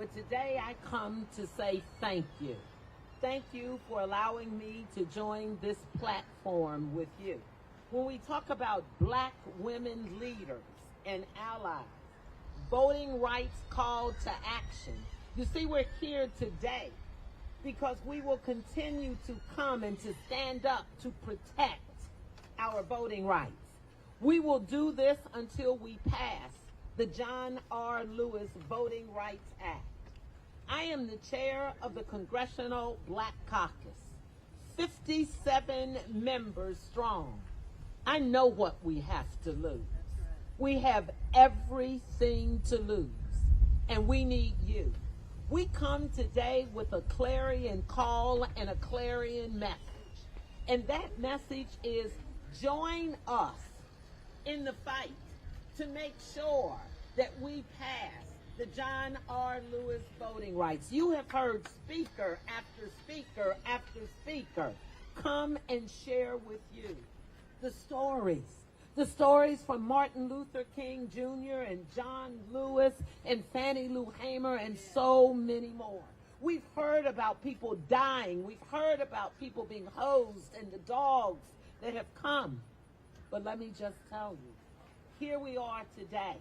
but today I come to say thank you. Thank you for allowing me to join this platform with you. When we talk about black women leaders and allies, voting rights call to action, you see, we're here today because we will continue to come and to stand up to protect our voting rights. We will do this until we pass the John R. Lewis Voting Rights Act. I am the chair of the Congressional Black Caucus, 57 members strong. I know what we have to lose. We have everything to lose, and we need you. We come today with a clarion call and a clarion message. And that message is join us in the fight to make sure that we pass the John R. Lewis voting rights. You have heard speaker after speaker after speaker come and share with you the stories from Martin Luther King Jr. and John Lewis and Fannie Lou Hamer and so many more. We've heard about people dying. We've heard about people being hosed and the dogs that have come. But let me just tell you, here we are today.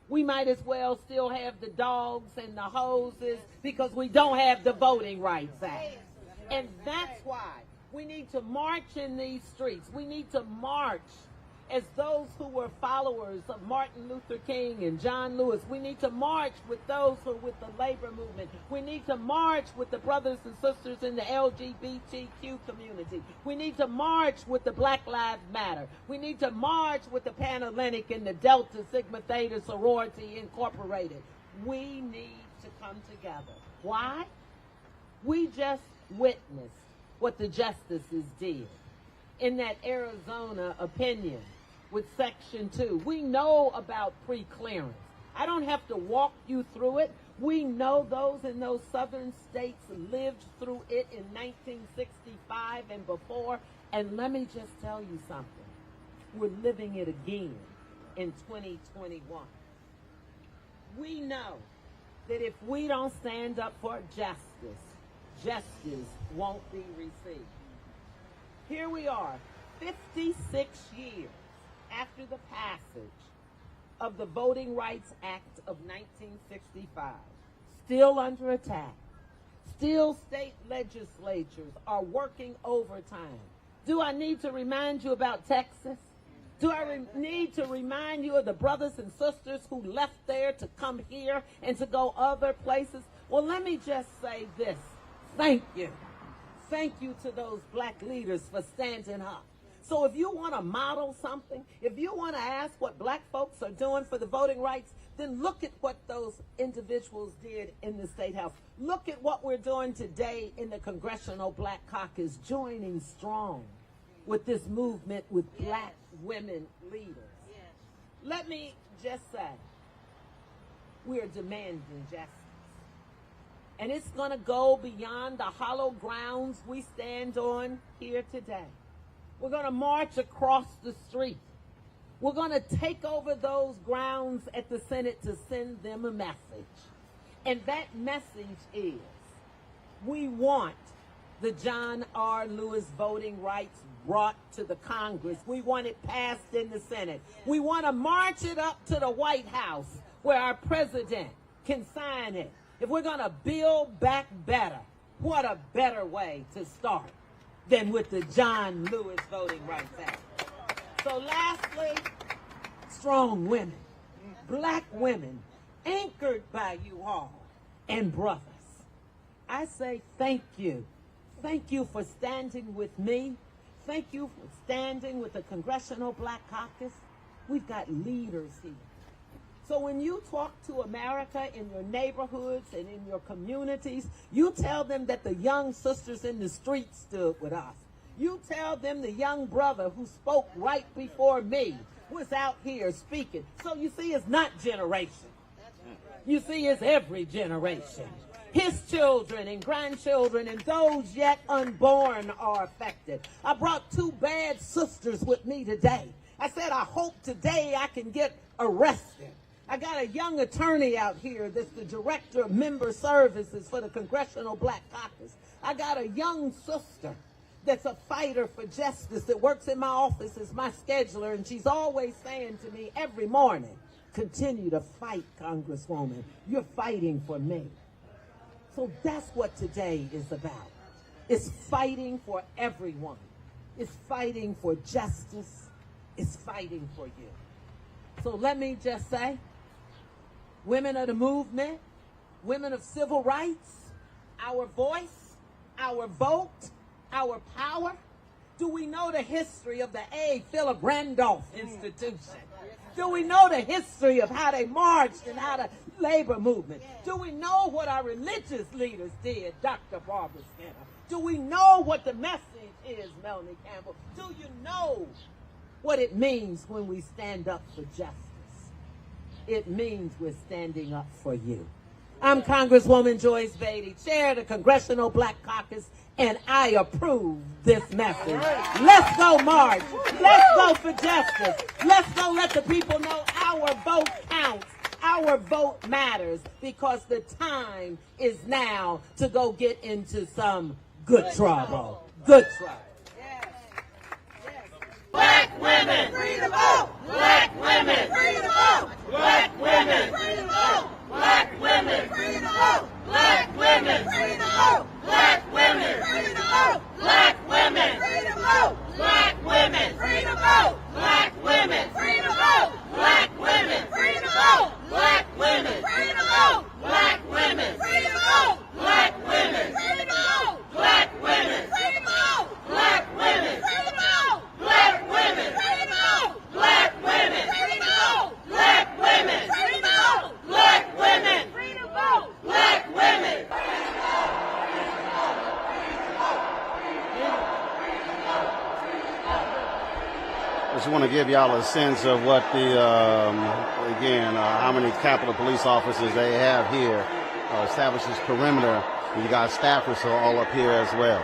We might as well still have the dogs and the hoses because we don't have the Voting Rights Act. And that's why we need to march in these streets. We need to march as those who were followers of Martin Luther King and John Lewis. We need to march with those who are with the labor movement. We need to march with the brothers and sisters in the LGBTQ community. We need to march with the Black Lives Matter. We need to march with the Panhellenic and the Delta Sigma Theta Sorority Incorporated. We need to come together. Why? We just witnessed what the justices did in that Arizona opinion with Section 2. We know about pre-clearance. I don't have to walk you through it. We know those in those southern states lived through it in 1965 and before. And let me just tell you something. We're living it again in 2021. We know that if we don't stand up for justice, justice won't be received. Here we are, 56 years after the passage of the Voting Rights Act of 1965, still under attack. Still state legislatures are working overtime. Do I need to remind you about Texas? Do I need to remind you of the brothers and sisters who left there to come here and to go other places? Well, let me just say this. Thank you. Thank you to those black leaders for standing up. So if you want to model something, if you want to ask what black folks are doing for the voting rights, then look at what those individuals did in the State House. Look at what we're doing today in the Congressional Black Caucus, joining strong with this movement with black women leaders. Let me just say, we are demanding justice. And it's going to go beyond the hollow grounds we stand on here today. We're going to march across the street. We're going to take over those grounds at the Senate to send them a message. And that message is, we want the John R. Lewis voting rights brought to the Congress. We want it passed in the Senate. We want to march it up to the White House where our president can sign it. If we're going to build back better, what a better way to start than with the John Lewis Voting Rights Act. So lastly, strong women, black women, anchored by you all, and brothers. I say thank you. Thank you for standing with me. Thank you for standing with the Congressional Black Caucus. We've got leaders here. So when you talk to America in your neighborhoods and in your communities, you tell them that the young sisters in the streets stood with us. You tell them the young brother who spoke right before me was out here speaking. So you see, it's not generation. You see, it's every generation. His children and grandchildren and those yet unborn are affected. I brought two bad sisters with me today. I said, I hope today I can get arrested. I got a young attorney out here that's the director of member services for the Congressional Black Caucus. I got a young sister that's a fighter for justice that works in my office as my scheduler, and she's always saying to me every morning, continue to fight, Congresswoman. You're fighting for me. So that's what today is about. It's fighting for everyone. It's fighting for justice. It's fighting for you. So let me just say, women of the movement, women of civil rights, our voice, our vote, our power. Do we know the history of the A. Philip Randolph Institution? Do we know the history of how they marched and how the labor movement? Do we know what our religious leaders did, Dr. Barbara Skinner? Do we know what the message is, Melanie Campbell? Do you know what it means when we stand up for justice? It means we're standing up for you. I'm Congresswoman Joyce Beatty, chair of the Congressional Black Caucus, and I approve this message. Let's go march. Let's go for justice. Let's go let the people know our vote counts. Our vote matters, because the time is now to go get into some good trouble. Good trouble. Black women, free to vote. Black women, free to vote. Black women, free to vote. Black women, free to vote. Black women, free to vote. Black women, free to vote. Black women, free to vote. Black women, free to vote. Black women, free to vote. Black women, free to vote. Black women, free to vote. Black women, free to vote. Black women, free to vote. Black women, free to vote. Black women, free to vote. Black women, free to vote. Black women, free to vote. Black women, free to vote. Black women, free to vote. Black women. I just want to give y'all a sense of what the, how many Capitol Police officers they have here. Establishes perimeter. And you got staffers all up here as well.